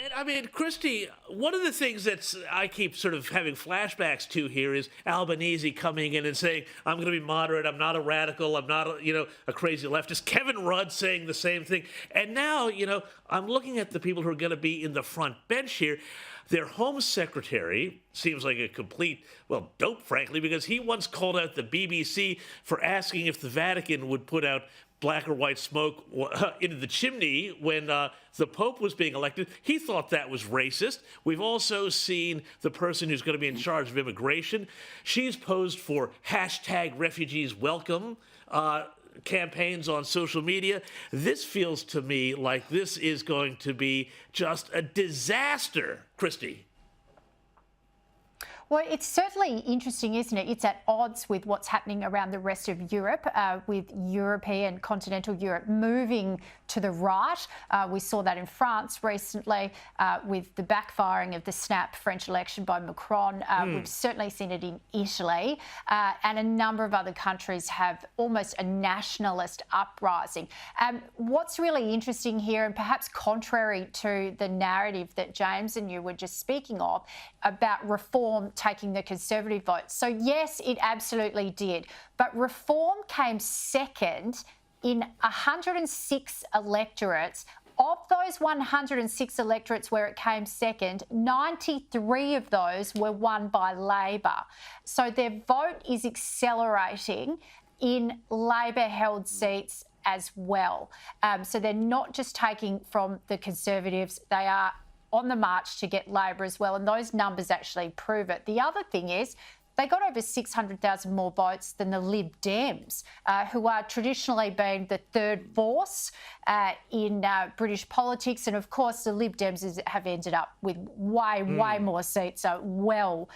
And I mean, Kristy, one of the things I keep sort of having flashbacks to here is Albanese coming in and saying, I'm going to be moderate, I'm not a radical, I'm not a crazy leftist. Kevin Rudd saying the same thing. And now, I'm looking at the people who are going to be in the front bench here. Their Home Secretary seems like a complete, dope, frankly, because he once called out the BBC for asking if the Vatican would put out black or white smoke into the chimney when the Pope was being elected. He thought that was racist. We've also seen the person who's going to be in charge of immigration. She's posed for #RefugeesWelcome campaigns on social media. This feels to me like this is going to be just a disaster, Kristy. Well, it's certainly interesting, isn't it? It's at odds with what's happening around the rest of Europe, with European, continental Europe moving to the right. We saw that in France recently with the backfiring of the snap French election by Macron. We've certainly seen it in Italy, and a number of other countries have almost a nationalist uprising. What's really interesting here, and perhaps contrary to the narrative that James and you were just speaking of, about reform taking the Conservative vote. So yes, it absolutely did. But reform came second in 106 electorates. Of those 106 electorates where it came second, 93 of those were won by Labor. So their vote is accelerating in Labor-held seats as well. So they're not just taking from the Conservatives, they are on the march to get Labor as well, and those numbers actually prove it. The other thing is they got over 600,000 more votes than the Lib Dems, who are traditionally being the third force in British politics. And of course, the Lib Dems have ended up with way more seats, so well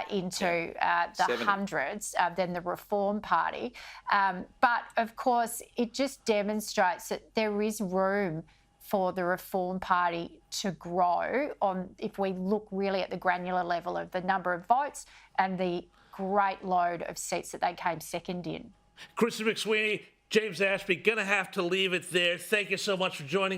into the 70. hundreds than the Reform Party. But of course, it just demonstrates that there is room for the Reform Party to grow if we look really at the granular level of the number of votes and the great load of seats that they came second in. Kristy McSweeney, James Ashby, going to have to leave it there. Thank you so much for joining us.